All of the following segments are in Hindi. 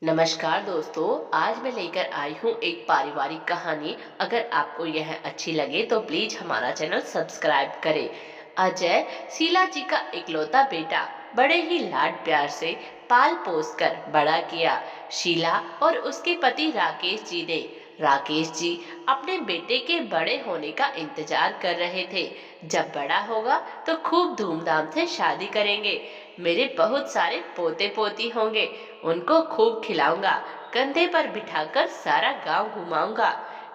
नमस्कार दोस्तों, आज मैं लेकर आई हूँ एक पारिवारिक कहानी। अगर आपको यह अच्छी लगे तो प्लीज हमारा चैनल सब्सक्राइब करें। अजय शीला जी का इकलौता बेटा बड़े ही लाड प्यार से पाल पोस कर बड़ा किया। शीला और उसके पति राकेश जी ने राकेश जी अपने बेटे के बड़े होने का इंतजार कर रहे थे। जब बड़ा होगा तो खूब धूमधाम से शादी करेंगे। मेरे बहुत सारे पोते पोती होंगे, उनको खूब खिलाऊंगा, कंधे पर बिठाकर सारा गांव घुमाऊंगा।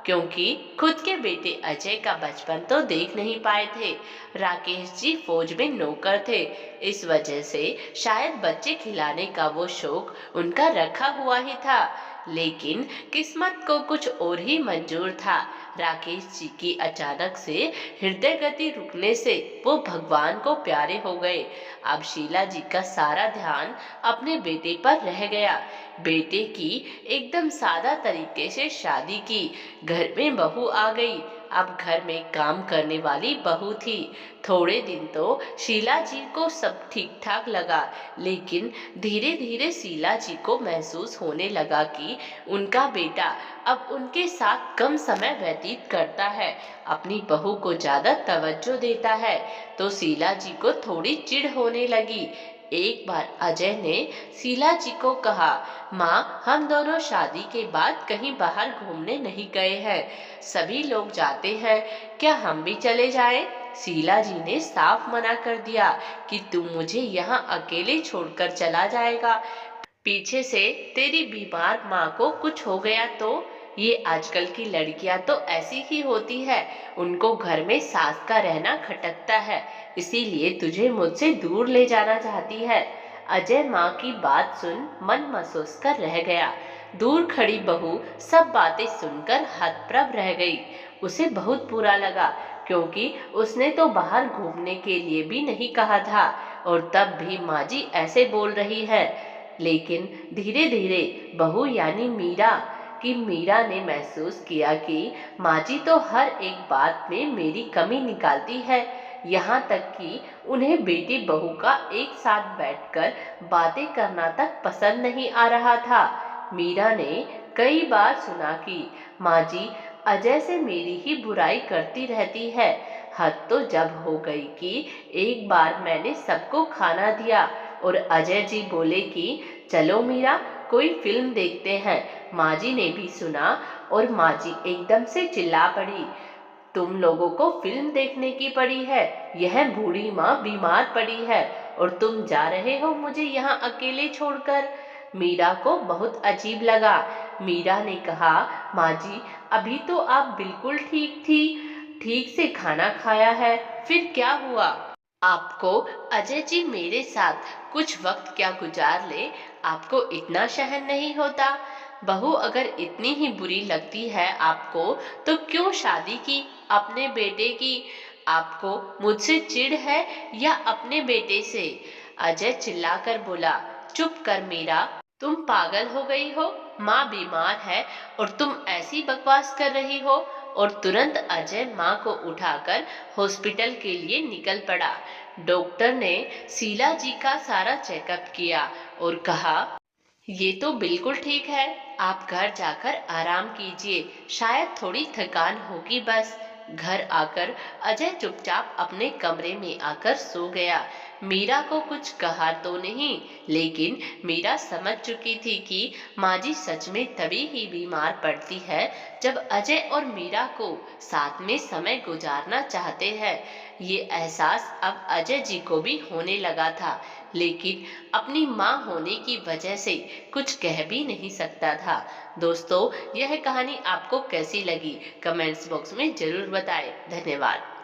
क्योंकि खुद के बेटे अजय का बचपन तो देख नहीं पाए थे। राकेश जी फौज में नौकर थे, इस वजह से शायद बच्चे खिलाने का वो शौक उनका रखा हुआ ही था। लेकिन किस्मत को कुछ और ही मंजूर था। राकेश जी की अचानक से हृदय गति रुकने से वो भगवान को प्यारे हो गए। अब शीला जी का सारा ध्यान अपने बेटे पर रह गया। बेटे की एकदम सादा तरीके से शादी की, घर में बहू आ गई। अब घर में काम करने वाली बहू थी। थोड़े दिन तो शीला जी को सब ठीक ठाक लगा, लेकिन धीरे धीरे शीला जी को महसूस होने लगा कि उनका बेटा अब उनके साथ कम समय व्यतीत करता है, अपनी बहू को ज्यादा तवज्जो देता है। तो शीला जी को थोड़ी चिढ़ होने लगी। एक बार अजय ने शीला जी को कहा, माँ, हम दोनों शादी के बाद कहीं बाहर घूमने नहीं गए हैं। सभी लोग जाते हैं, क्या हम भी चले जाएं? शीला जी ने साफ मना कर दिया कि तुम मुझे यहाँ अकेले छोड़कर चला जाएगा। पीछे से तेरी बीमार माँ को कुछ हो गया तो? ये आजकल की लड़कियां तो ऐसी ही होती है, उनको घर में सास का रहना खटकता है, इसीलिए तुझे मुझसे दूर ले जाना चाहती है। अजय माँ की बात सुन मन महसूस कर रह गया। दूर खड़ी बहू सब बातें सुनकर हतप्रभ रह गई। उसे बहुत बुरा लगा, क्योंकि उसने तो बाहर घूमने के लिए भी नहीं कहा था, और तब भी माँ जी ऐसे बोल रही है। लेकिन धीरे धीरे बहू यानी मीरा ने महसूस किया कि माँ जी तो हर एक बात में मेरी कमी निकालती है। यहाँ तक कि उन्हें बेटी बहू का एक साथ बैठकर बातें करना तक पसंद नहीं आ रहा था। मीरा ने कई बार सुना कि माँ जी अजय से मेरी ही बुराई करती रहती है। हद तो जब हो गई कि एक बार मैंने सबको खाना दिया और अजय जी बोले कि चलो मीरा, कोई फिल्म देखते हैं। माँ जी ने भी सुना और माँ जी एकदम से चिल्ला पड़ी, तुम लोगों को फिल्म देखने की पड़ी है? यह बूढ़ी माँ बीमार पड़ी है और तुम जा रहे हो मुझे यहाँ अकेले छोड़कर? मीरा को बहुत अजीब लगा। मीरा ने कहा, माँ जी, अभी तो आप बिल्कुल ठीक थी, ठीक से खाना खाया है, फिर क्या हुआ? आपको अजय जी मेरे साथ कुछ वक्त क्या गुजार ले, आपको इतना सहन नहीं होता? बहू अगर इतनी ही बुरी लगती है आपको, तो क्यों शादी की अपने बेटे की? आपको मुझसे चिढ़ है या अपने बेटे से? अजय चिल्लाकर बोला, चुप कर मीरा, तुम पागल हो गई हो? माँ बीमार है और तुम ऐसी बकवास कर रही हो? और तुरंत अजय माँ को उठाकर हॉस्पिटल के लिए निकल पड़ा। डॉक्टर ने शीला जी का सारा चेकअप किया और कहा, ये तो बिल्कुल ठीक है, आप घर जाकर आराम कीजिए, शायद थोड़ी थकान होगी बस। घर आकर अजय चुपचाप अपने कमरे में आकर सो गया। मीरा को कुछ कहा तो नहीं, लेकिन मीरा समझ चुकी थी कि माँ जी सच में तभी ही बीमार पड़ती है जब अजय और मीरा को साथ में समय गुजारना चाहते हैं। ये एहसास अब अजय जी को भी होने लगा था, लेकिन अपनी माँ होने की वजह से कुछ कह भी नहीं सकता था। दोस्तों, यह कहानी आपको कैसी लगी? कमेंट्स बॉक्स में जरूर बताएं। धन्यवाद।